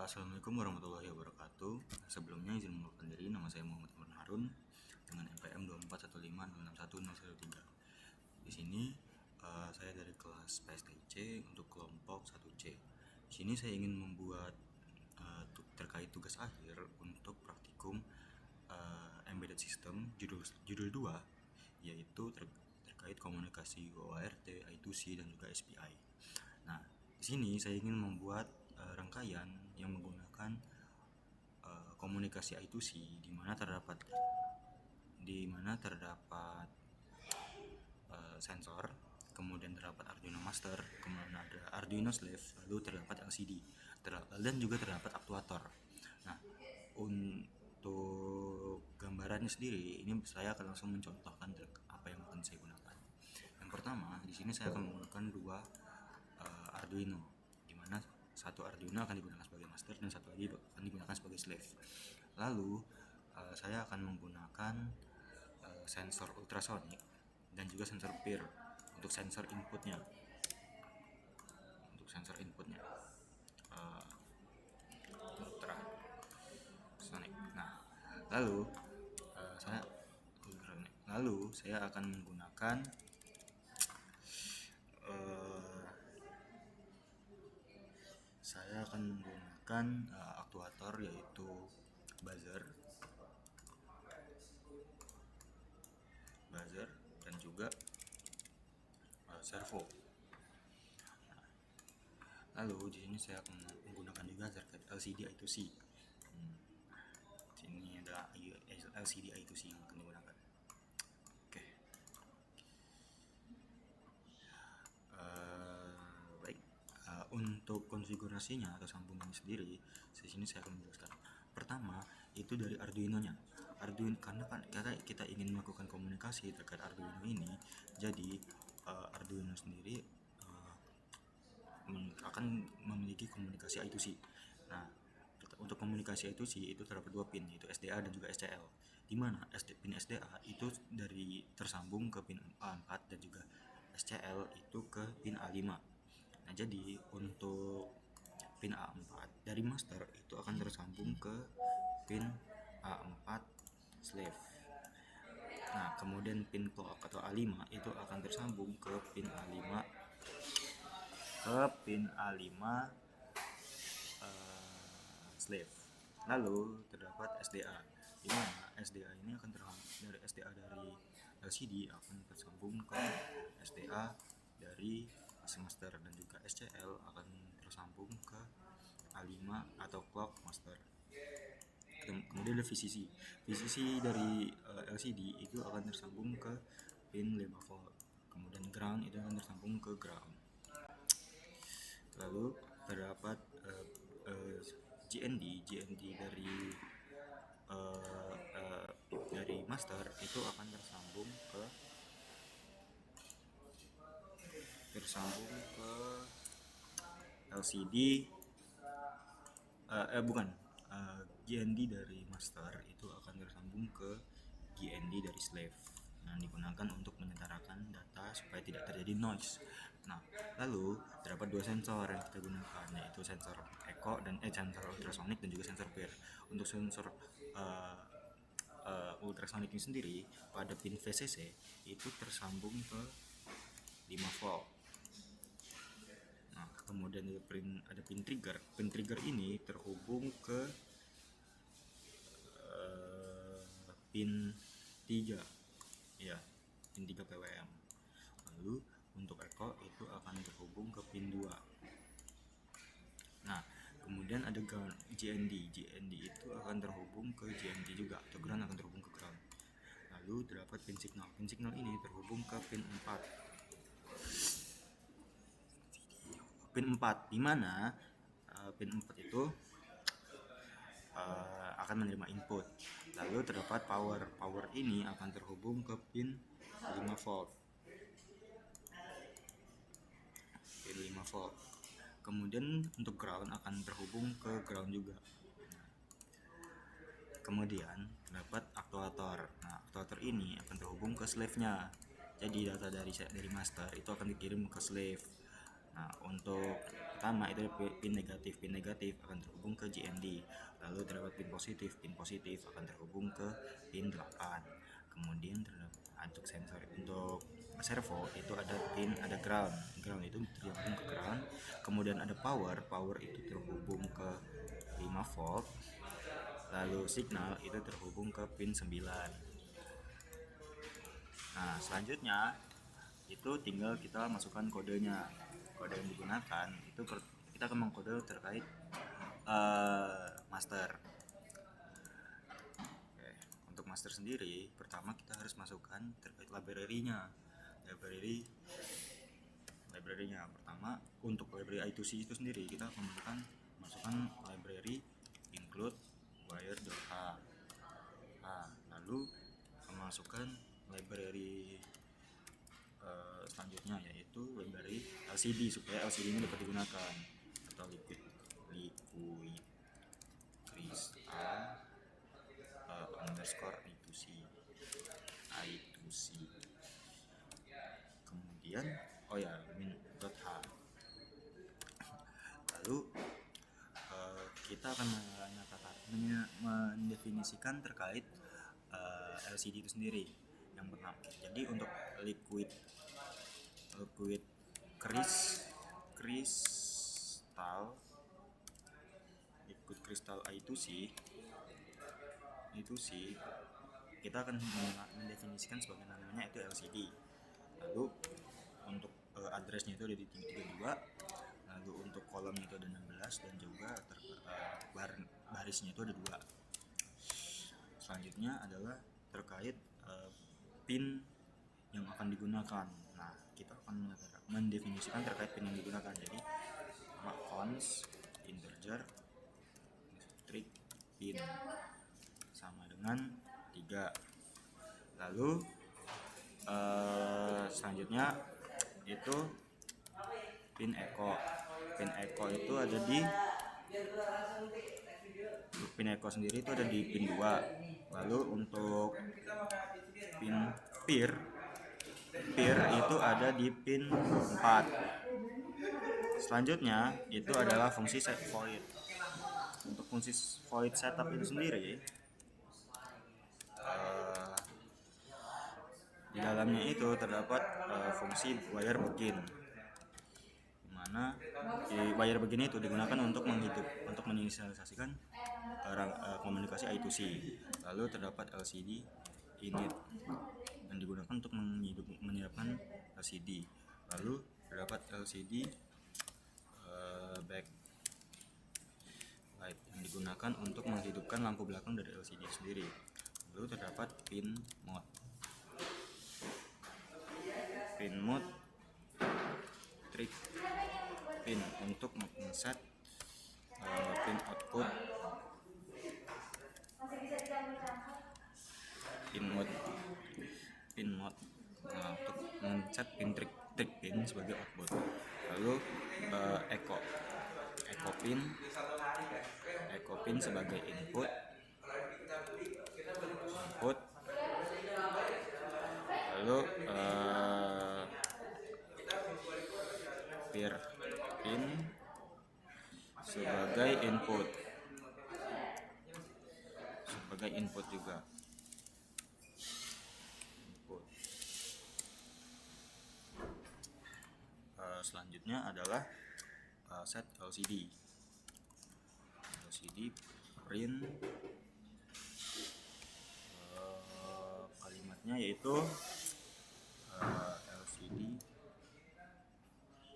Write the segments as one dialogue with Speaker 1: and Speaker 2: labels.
Speaker 1: Assalamualaikum warahmatullahi wabarakatuh. Sebelumnya izin mengenalkan diri, nama saya Muhammad Imran Harun dengan NPM 241506103. Di sini saya dari kelas PSTC untuk kelompok 1C. Di sini saya ingin membuat terkait tugas akhir untuk praktikum embedded system judul 2, yaitu terkait komunikasi ORT, I2C dan juga SPI. Nah, di sini saya ingin membuat rangkaian yang menggunakan komunikasi I2C di mana terdapat sensor, kemudian terdapat Arduino Master, kemudian ada Arduino Slave, lalu terdapat LCD, dan juga terdapat aktuator. Nah, untuk gambarannya sendiri, ini saya akan langsung mencontohkan apa yang akan saya gunakan. Yang pertama, di sini saya akan menggunakan dua Arduino, di mana satu Arduino akan digunakan sebagai master dan satu lagi akan digunakan sebagai slave. Lalu saya akan menggunakan sensor ultrasonic dan juga sensor peer untuk sensor inputnya. Ultrasonic. Nah, lalu saya akan menggunakan aktuator, yaitu buzzer dan juga servo. Lalu di sini saya akan menggunakan juga circuit LCD I2C. Sini adalah LCD I2C yang akan digunakan. Oke. Baik. Untuk konfigurasinya atau sambungannya sendiri, di sini saya akan menjelaskan. Pertama, itu dari Arduino-nya. Karena kita ingin melakukan komunikasi terkait Arduino ini, jadi Arduino sendiri akan memiliki komunikasi I2C. Nah, untuk komunikasi I2C itu terdapat dua pin, yaitu SDA dan juga SCL. Di mana pin SDA itu tersambung ke pin A4 dan juga SCL itu ke pin A5. Nah, jadi untuk pin A4 dari master itu akan tersambung ke pin A4 slave. Nah, kemudian pin clock atau A5 itu akan tersambung ke pin A5 slave. Lalu terdapat SDA, di mana SDA ini akan dari SDA dari LCD akan tersambung ke SDA dari master, dan juga SCL akan tersambung ke A5 atau clock master. Kemudian ada VCC dari LCD itu akan tersambung ke pin 5 volt. Kemudian ground itu akan tersambung ke ground. Lalu terdapat GND dari master itu akan tersambung ke LCD. GND dari master itu akan tersambung ke GND dari slave. Nah, digunakan untuk menyetarakan data supaya tidak terjadi noise. Nah, lalu terdapat dua sensor yang kita gunakan, yaitu sensor echo dan sensor ultrasonic dan juga sensor peer. Untuk sensor ultrasonic ini sendiri pada pin VCC itu tersambung ke 5 volt. Nah, kemudian ada pin trigger. Pin trigger ini terhubung ke pin 3. Ya, pin 3 PWM. Lalu untuk echo itu akan terhubung ke pin 2. Nah, kemudian ada GND itu akan terhubung ke GND juga, atau ground akan terhubung ke ground. Lalu terdapat pin signal ini terhubung ke pin 4, di mana pin 4 itu akan menerima input. Lalu terdapat power ini akan terhubung ke pin 5 volt. Kemudian untuk ground akan terhubung ke ground juga. Kemudian terdapat aktuator. Nah, aktuator ini akan terhubung ke slave-nya. Jadi data dari master itu akan dikirim ke slave. Nah, untuk pertama itu pin negatif akan terhubung ke GND. Lalu terdapat pin positif akan terhubung ke pin 8. Kemudian terdapat untuk sensor, untuk servo itu ada ground itu terhubung ke ground. Kemudian ada power itu terhubung ke 5 volt. Lalu signal itu terhubung ke pin 9. Nah, selanjutnya itu tinggal kita masukkan kodenya. Kode yang digunakan itu kita akan mengkode terkait master. Oke, untuk master sendiri pertama kita harus masukkan terkait library-nya. Pertama untuk library I2C itu sendiri kita memerlukan masukkan library include wire.h. Lalu memasukkan library selanjutnya yaitu library LCD supaya LCD ini dapat digunakan, atau liquid crystal underscore I2C. Kemudian min.h. Lalu kita akan mendefinisikan terkait LCD itu sendiri yang pertama. Jadi untuk liquid crystal I2C kita akan mendefinisikan sebagai namanya itu LCD. Lalu untuk addressnya itu ada di 32. Lalu untuk kolomnya itu ada 16 dan juga barisnya itu ada 2. Selanjutnya adalah terkait pin yang akan digunakan. Nah, kita akan mendefinisikan terkait pin yang digunakan. Jadi cons integer trig pin sama dengan 3. Lalu selanjutnya itu pin echo itu ada di pin echo sendiri itu ada di pin 2. Lalu untuk pin peer itu ada di pin 4. Selanjutnya itu adalah fungsi set void. Untuk fungsi void setup itu sendiri di dalamnya itu terdapat fungsi wire begin, dimana wire begin itu digunakan untuk menginisialisasikan komunikasi I2C. Lalu terdapat LCD init yang digunakan untuk menyiapkan LCD. Lalu terdapat LCD backlight yang digunakan untuk menghidupkan lampu belakang dari LCD sendiri. Lalu terdapat pin mode trig pin untuk men-set pin output, pin mode untuk men-set pin trig pin sebagai output. Lalu echo pin sebagai input. Lalu peer pin sebagai input juga. Selanjutnya adalah set LCD print kalimatnya yaitu LCD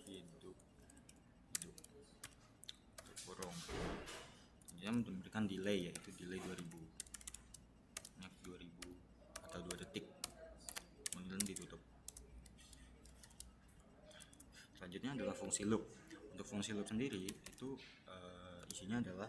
Speaker 1: hidup kurung. Dia memberikan delay, yaitu delay 2000 atau 2 detik, kemudian ditutup. Selanjutnya adalah fungsi loop. Untuk fungsi loop sendiri itu isinya adalah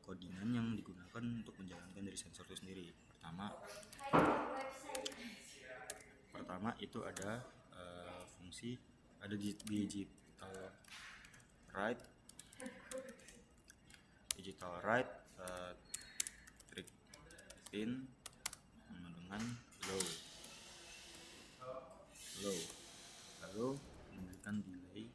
Speaker 1: codingan yang digunakan untuk menjalankan dari sensor itu sendiri. Pertama itu ada fungsi, ada digital trig pin dengan low, lalu memberikan delay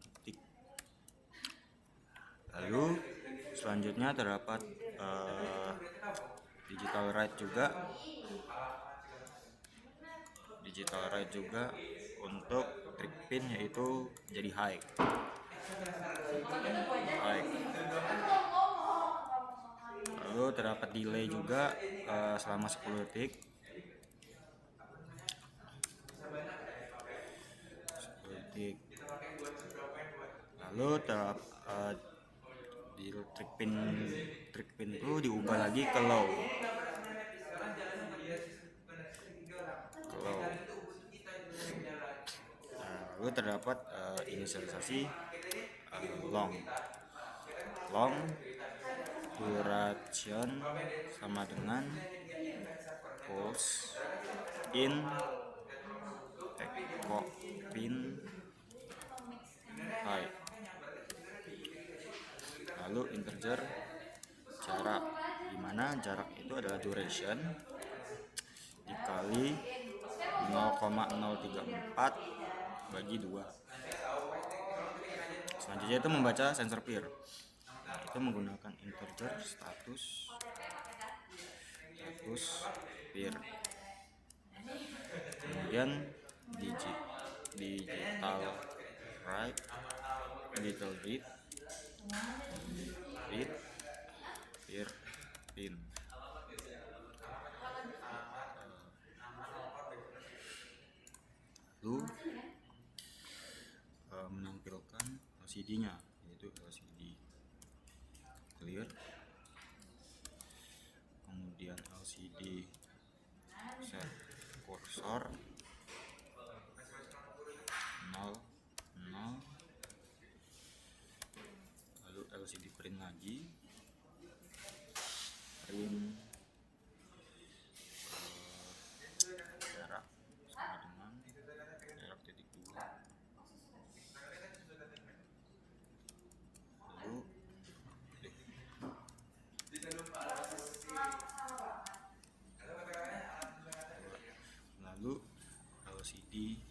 Speaker 1: titik. Lalu selanjutnya terdapat digital write juga untuk trig pin, yaitu jadi high. Lalu terdapat delay juga selama 10 detik. Lalu di trig pin itu diubah lagi ke low. Lalu terdapat inisialisasi long duration sama dengan pulse in echo pin high. Lalu integer jarak, dimana jarak itu adalah duration dikali 0,034 bagi 2. Selanjutnya itu membaca sensor peer. Nah, itu menggunakan integer status peer. Kemudian digital read peer pin. Lalu menampilkan LCD-nya, yaitu LCD clear, kemudian LCD set cursor 0, lalu LCD print lagi, print jarak sama dengan jarak titik 2. Lalu LCD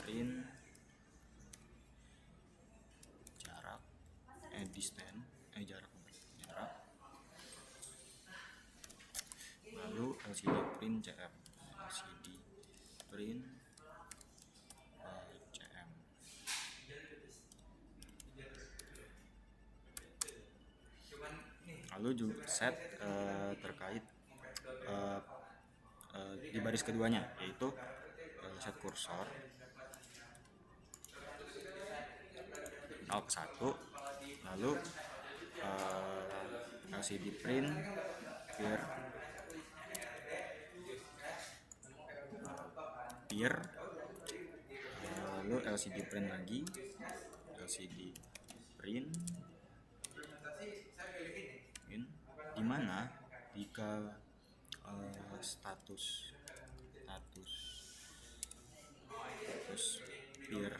Speaker 1: print jarak lalu LCD print CM, lalu juga set terkait di baris keduanya, yaitu set kursor 0 ke 1, lalu LCD print peer, lalu LCD print lagi, LCD print dimana jika status peer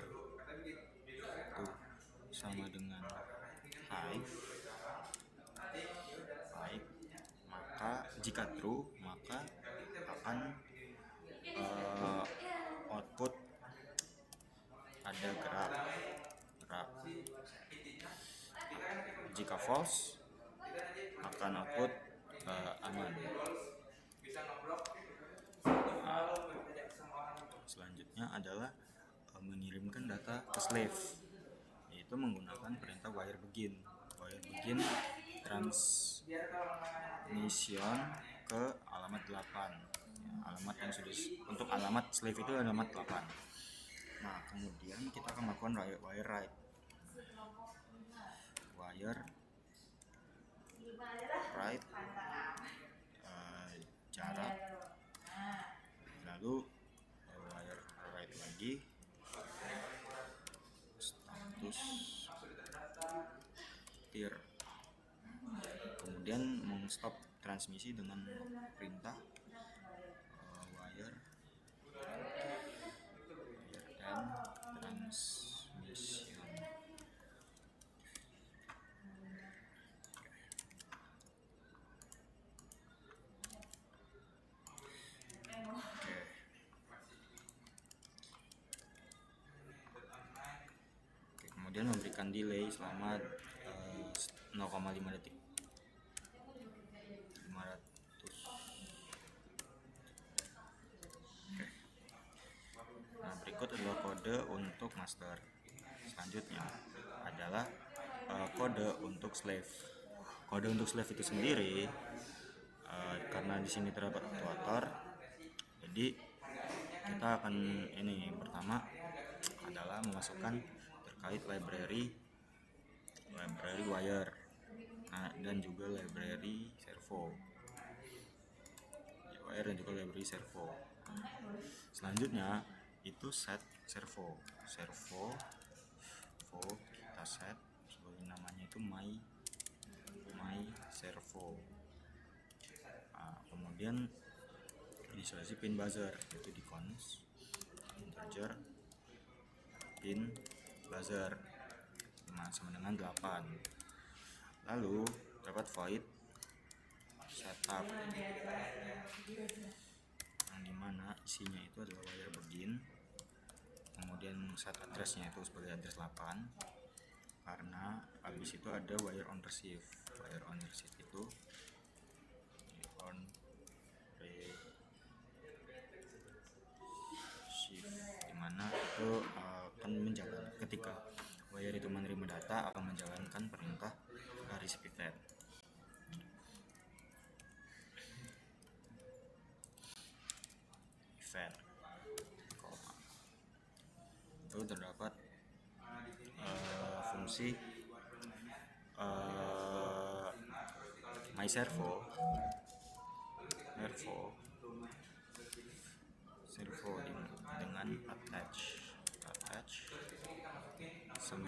Speaker 1: itu sama dengan high, maka jika true maka akan output ada gerak. Jika false akan output aman. Selanjutnya adalah mengirimkan data ke slave, yaitu menggunakan perintah wire begin transmission ke alamat 8. Alamat yang sudah untuk alamat slave itu alamat 8. Nah, kemudian kita akan melakukan wire write. Jarak, lalu wire write lagi status peer, kemudian mengstop transmisi dengan perintah wire end transmission. kemudian memberikan delay selama 0,5 detik. 500. Oke. Nah, berikut adalah kode untuk master. Selanjutnya adalah kode untuk slave. Kode untuk slave itu sendiri karena di sini terdapat aktuator, jadi kita akan pertama adalah memasukkan terkait library wire dan juga library servo wire dan juga library servo. Selanjutnya itu set servo kita set sebagai namanya itu my servo. Kemudian inisialisasi pin buzzer yaitu di cons integer pin buzzer sama dengan 8. Lalu dapat void setup yang dimana isinya itu adalah wire begin, kemudian set addressnya itu sebagai address 8 karena habis itu ada wire on receive itu on receive, dimana itu akan menjalankan ketika wire itu menerima data akan menjalankan perintah receive event. Itu terdapat fungsi my servo dengan attach 9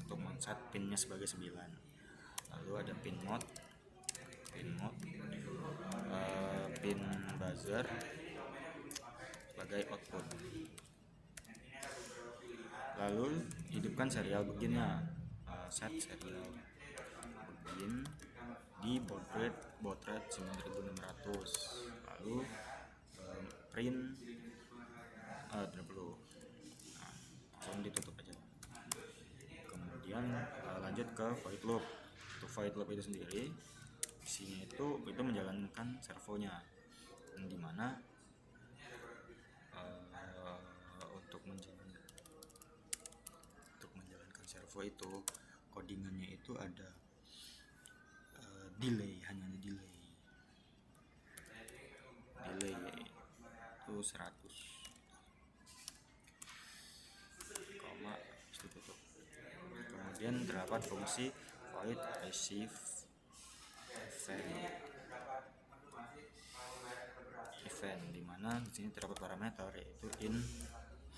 Speaker 1: untuk men-set pinnya sebagai 9. Lalu ada pin mode pin buzzer sebagai output. Lalu hidupkan serial beginnya, set serial begin di baud rate 9600. Lalu print tidak perlu, langsung ditutup aja. Kemudian lanjut ke void loop. Untuk void loop itu sendiri isinya itu menjalankan servonya, yang dimana untuk menjalankan servo itu codingannya itu ada delay, hanya ada delay itu 100 koma tutup. Kemudian terdapat fungsi void receive event dimana di sini terdapat parameter yaitu in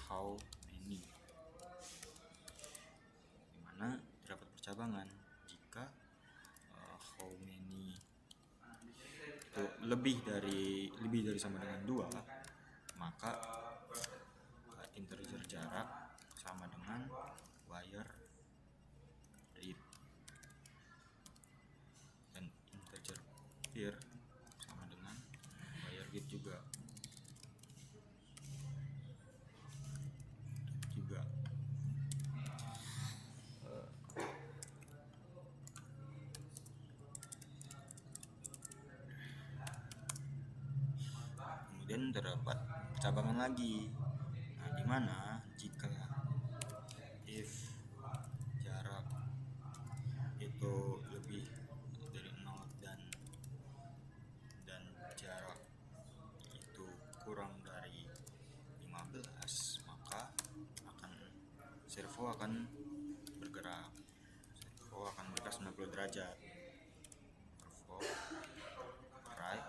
Speaker 1: how many, dimana terdapat percabangan jika how many itu lebih dari sama dengan 2, maka integer jarak sama dengan wire read, dan integer peer sama dengan wire read juga. Kemudian terdapat percabangan lagi, dimana jika if jarak itu lebih dari 0 dan jarak itu kurang dari 15, maka servo akan bergerak 90 derajat. Servo right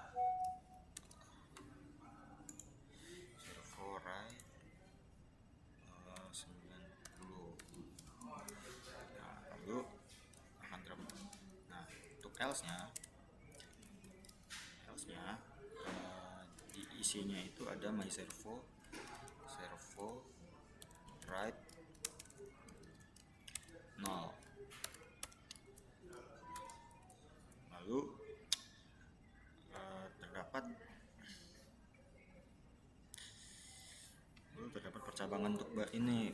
Speaker 1: 90. Lalu akan terbentuk. Untuk else-nya di isinya itu ada my servo right 0. Lalu terdapat percabangan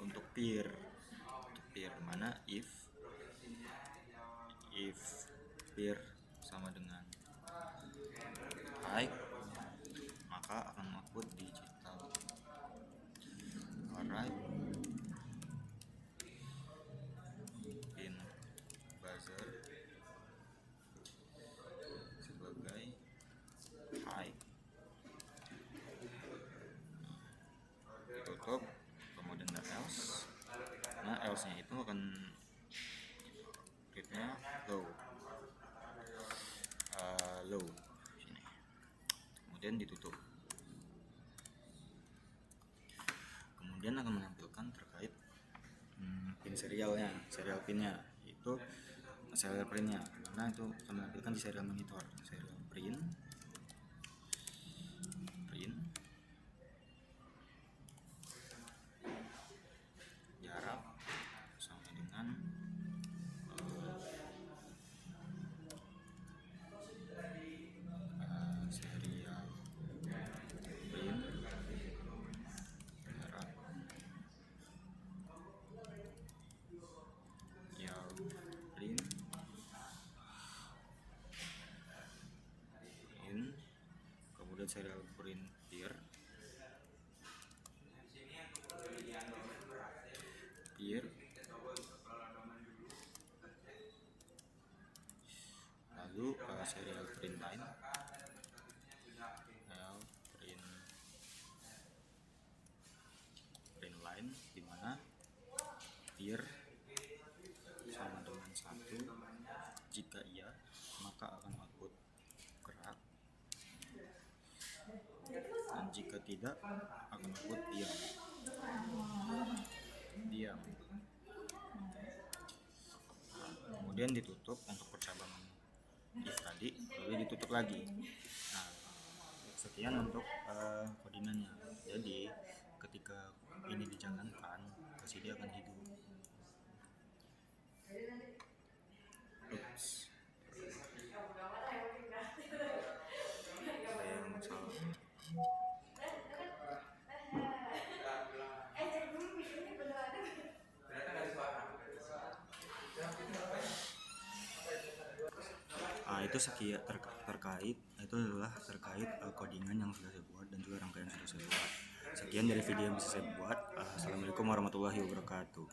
Speaker 1: untuk peer. mana if peer sama dengan high, maka akan output digital. Alright, in buzzer sebagai high, ditutup, kemudian else. Nah, else nya itu akan read-nya low sini, kemudian ditutup. Kemudian akan menampilkan terkait pin serial pinnya, itu serial printnya, karena itu akan menampilkan di serial monitor, serial print jarak sama dengan serial print jarak print in, kemudian serial print peer lalu serial print line, di mana peer sama dengan 1, jika iya maka akan output gerak, dan jika tidak akan output diam. Kemudian ditutup untuk percabangan if tadi, lalu ditutup lagi. Nah, sekian untuk codingannya. Jadi ketika ini dijalankan, pasti dia akan hidup. Itu terkait itu adalah terkait codingan yang sudah saya buat dan juga rangkaian yang sudah saya buat. Sekian dari video yang bisa saya buat. Assalamualaikum warahmatullahi wabarakatuh.